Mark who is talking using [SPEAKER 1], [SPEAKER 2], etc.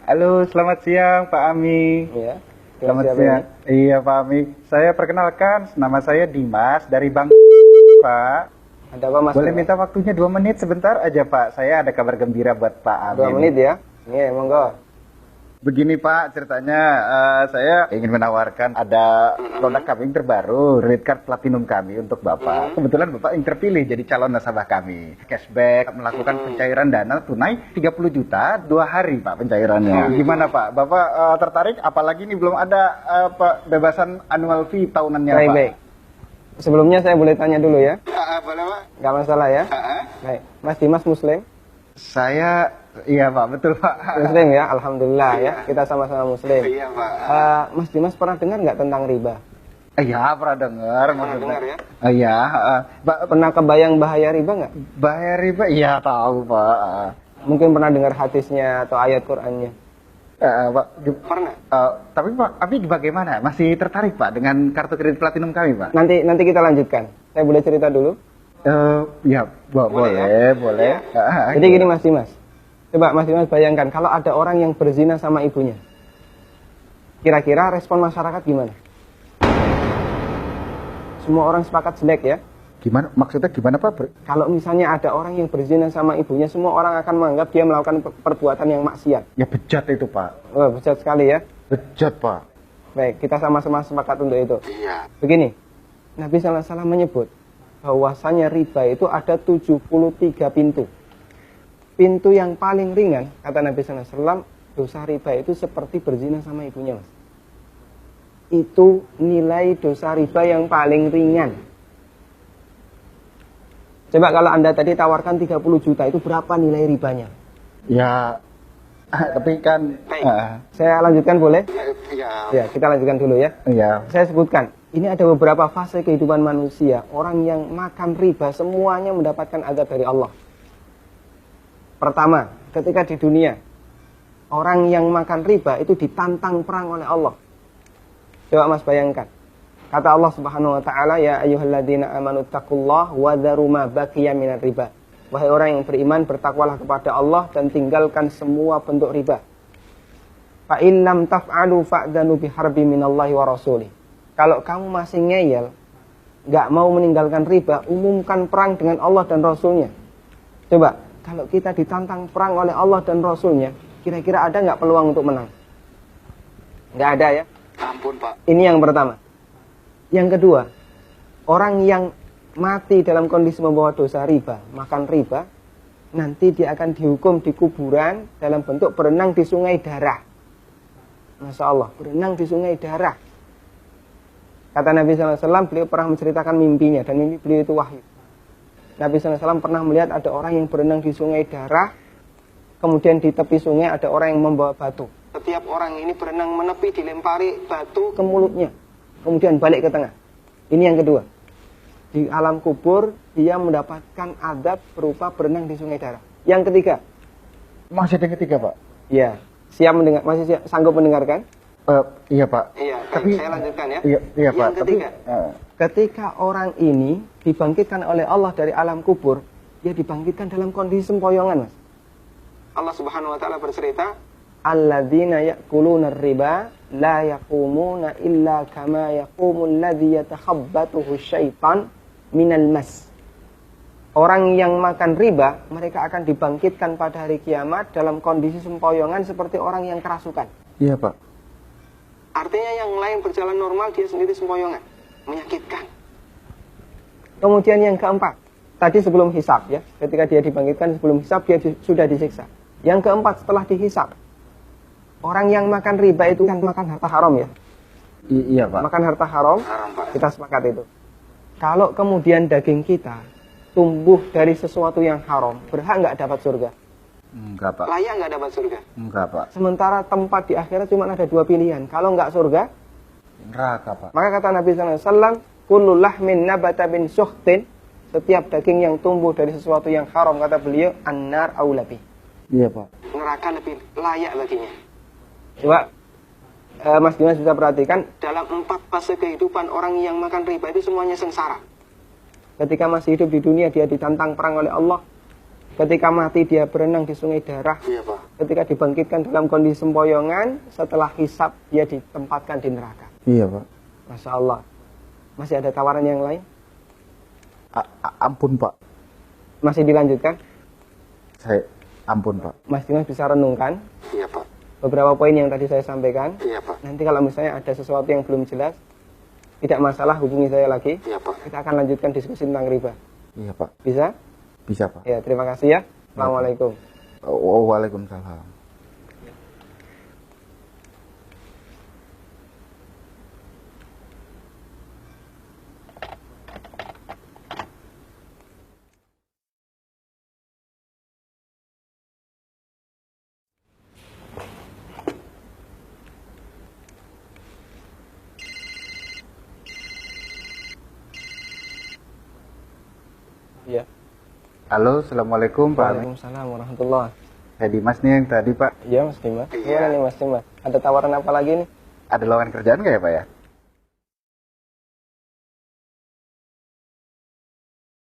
[SPEAKER 1] Halo, selamat siang Pak Ami.
[SPEAKER 2] Iya.
[SPEAKER 1] Selamat siang. Iya Pak Ami. Saya perkenalkan, nama saya Dimas dari Bang Pak.
[SPEAKER 2] Ada apa Mas?
[SPEAKER 1] Boleh minta waktunya 2 menit sebentar aja Pak. Saya ada kabar gembira buat Pak Ami.
[SPEAKER 2] 2 menit ya? Iya, monggo.
[SPEAKER 1] Begini Pak, ceritanya saya ingin menawarkan ada produk kami terbaru, Red Card Platinum kami untuk Bapak. Kebetulan Bapak yang terpilih jadi calon nasabah kami. Cashback, melakukan pencairan dana tunai 30 juta 2 hari Pak pencairannya. Gimana Pak? Bapak tertarik? Apalagi ini belum ada bebasan annual fee tahunannya
[SPEAKER 2] Baik,
[SPEAKER 1] Pak.
[SPEAKER 2] baik. Sebelumnya saya boleh tanya dulu ya?
[SPEAKER 1] Boleh Pak?
[SPEAKER 2] Nggak masalah ya? Baik. Mas Dimas Muslim?
[SPEAKER 1] Saya, iya Pak, betul Pak.
[SPEAKER 2] Muslim ya, Alhamdulillah ya. Kita sama-sama Muslim.
[SPEAKER 1] Iya Pak.
[SPEAKER 2] Mas Dimas pernah dengar nggak tentang riba?
[SPEAKER 1] Iya, pernah dengar.
[SPEAKER 2] dengar ya?
[SPEAKER 1] Iya.
[SPEAKER 2] Pernah kebayang bahaya riba nggak?
[SPEAKER 1] Bahaya riba? Iya tahu Pak.
[SPEAKER 2] Mungkin pernah dengar hadisnya atau ayat Qur'annya?
[SPEAKER 1] Pak,
[SPEAKER 2] Pernah.
[SPEAKER 1] tapi Pak, bagaimana? Masih tertarik Pak dengan kartu kredit platinum kami Pak?
[SPEAKER 2] Nanti kita lanjutkan. Saya boleh cerita dulu?
[SPEAKER 1] Ya, boleh.
[SPEAKER 2] Ya? Jadi gini Mas Dimas. Coba Mas Dimas bayangkan kalau ada orang yang berzina sama ibunya. Kira-kira respon masyarakat gimana? Semua orang sepakat jelek ya.
[SPEAKER 1] Gimana? Maksudnya gimana Pak?
[SPEAKER 2] Kalau misalnya ada orang yang berzina sama ibunya, semua orang akan menganggap dia melakukan perbuatan yang maksiat.
[SPEAKER 1] Ya bejat itu Pak.
[SPEAKER 2] Oh, bejat sekali ya.
[SPEAKER 1] Bejat Pak.
[SPEAKER 2] Baik, kita sama-sama sepakat untuk itu.
[SPEAKER 1] Iya.
[SPEAKER 2] Begini, Nabi SAW menyebut bahwasanya riba itu ada 73 pintu. Pintu yang paling ringan, kata Nabi SAW, dosa riba itu seperti berzina sama ibunya, Mas. Itu nilai dosa riba yang paling ringan. Coba kalau Anda tadi tawarkan 30 juta, itu berapa nilai ribanya?
[SPEAKER 1] Ya, tapi kan...
[SPEAKER 2] Saya lanjutkan boleh?
[SPEAKER 1] Iya.
[SPEAKER 2] Ya, kita lanjutkan dulu ya.
[SPEAKER 1] Iya.
[SPEAKER 2] Saya sebutkan, ini ada beberapa fase kehidupan manusia. Orang yang makan riba semuanya mendapatkan azab dari Allah. Pertama, ketika di dunia, orang yang makan riba itu ditantang perang oleh Allah. Coba Mas bayangkan. Kata Allah Subhanahu wa taala, ya ayyuhalladzina amanu taqullaha wa dharu ma baqiya minar riba. Wahai orang yang beriman, bertakwalah kepada Allah dan tinggalkan semua bentuk riba. Fa in lam taf'alu fa'dhanu biharbi minallahi wa rasulih. Kalau kamu masih ngeyel, nggak mau meninggalkan riba, umumkan perang dengan Allah dan Rasulnya. Coba, kalau kita ditantang perang oleh Allah dan Rasulnya, kira-kira ada nggak peluang untuk menang? Nggak ada ya?
[SPEAKER 1] Ampun Pak.
[SPEAKER 2] Ini yang pertama. Yang kedua, orang yang mati dalam kondisi membawa dosa riba, makan riba, nanti dia akan dihukum di kuburan dalam bentuk berenang di sungai darah. Masya Allah, berenang di sungai darah. Kata Nabi SAW, beliau pernah menceritakan mimpinya, dan mimpi beliau itu wahyu. Nabi SAW pernah melihat ada orang yang berenang di sungai darah, kemudian di tepi sungai ada orang yang membawa batu. Setiap orang ini berenang menepi, dilempari batu ke mulutnya, kemudian balik ke tengah. Ini yang kedua. Di alam kubur, dia mendapatkan azab berupa berenang di sungai darah. Yang ketiga.
[SPEAKER 1] Masih ada yang ketiga Pak?
[SPEAKER 2] Iya. Siap mendengar? Masih sanggup mendengarkan?
[SPEAKER 1] Iya Pak.
[SPEAKER 2] Iya,
[SPEAKER 1] tapi
[SPEAKER 2] saya lanjutkan ya.
[SPEAKER 1] Iya Pak.
[SPEAKER 2] Yang ketiga, ketika orang ini dibangkitkan oleh Allah dari alam kubur, dia dibangkitkan dalam kondisi sempoyongan, Mas. Allah Subhanahu wa taala bercerita, alladzina ya'kuluna riba la yaqumuna illa kama yaqumul ladzi yatakhabbathu syaitan minal mas. Orang yang makan riba, mereka akan dibangkitkan pada hari kiamat dalam kondisi sempoyongan seperti orang yang kerasukan.
[SPEAKER 1] Iya Pak.
[SPEAKER 2] Artinya yang lain berjalan normal, dia sendiri sempoyongan. Menyakitkan. Kemudian yang keempat, tadi sebelum hisab ya, ketika dia dibangkitkan sebelum hisab, dia sudah disiksa. Yang keempat, setelah dihisab, orang yang makan riba itu kan makan harta haram ya.
[SPEAKER 1] Iya Pak.
[SPEAKER 2] Makan harta haram,
[SPEAKER 1] Pak.
[SPEAKER 2] kita sepakat itu. Kalau kemudian daging kita tumbuh dari sesuatu yang haram, berhak nggak dapat surga?
[SPEAKER 1] Enggak Pak.
[SPEAKER 2] Layak nggak dapat surga?
[SPEAKER 1] Enggak Pak.
[SPEAKER 2] Sementara tempat di akhirat cuma ada 2 pilihan. Kalau nggak surga,
[SPEAKER 1] neraka Pak.
[SPEAKER 2] maka kata Nabi SAW, kullu lahmin nabata bin suhtin, setiap daging yang tumbuh dari sesuatu yang haram, kata beliau, annar aulabi.
[SPEAKER 1] Iya Pak.
[SPEAKER 2] Neraka lebih layak baginya. Coba Mas Dimas bisa perhatikan, dalam 4 fase kehidupan orang yang makan riba itu semuanya sengsara. Ketika masih hidup di dunia, dia ditantang perang oleh Allah. Ketika mati dia berenang di sungai darah.
[SPEAKER 3] Iya, Pak.
[SPEAKER 2] Ketika dibangkitkan dalam kondisi sempoyongan, setelah hisab dia ditempatkan di neraka.
[SPEAKER 1] Iya, Pak.
[SPEAKER 2] Masya Allah. Masih ada tawaran yang lain?
[SPEAKER 1] Ampun, Pak.
[SPEAKER 2] Masih dilanjutkan?
[SPEAKER 1] Ampun, Pak.
[SPEAKER 2] Mas Dimas bisa renungkan
[SPEAKER 3] Iya, Pak.
[SPEAKER 2] beberapa poin yang tadi saya sampaikan.
[SPEAKER 3] Iya, Pak.
[SPEAKER 2] Nanti kalau misalnya ada sesuatu yang belum jelas, tidak masalah, hubungi saya lagi.
[SPEAKER 3] Iya, Pak.
[SPEAKER 2] Kita akan lanjutkan diskusi tentang riba.
[SPEAKER 1] Iya, Pak.
[SPEAKER 2] Bisa?
[SPEAKER 1] Bisa, Pak.
[SPEAKER 2] Ya, terima kasih ya. Assalamualaikum.
[SPEAKER 1] Waalaikumsalam.
[SPEAKER 2] Iya.
[SPEAKER 1] Halo, assalamualaikum, Pak.
[SPEAKER 2] Waalaikumsalam warahmatullahi.
[SPEAKER 1] Saya Dimas nih yang tadi, Pak.
[SPEAKER 2] Iya, Mas Dimas.
[SPEAKER 3] Iya.
[SPEAKER 2] Gimana nih, Mas Dimas? Ada tawaran apa lagi nih?
[SPEAKER 1] Ada lowongan kerjaan nggak ya, Pak ya?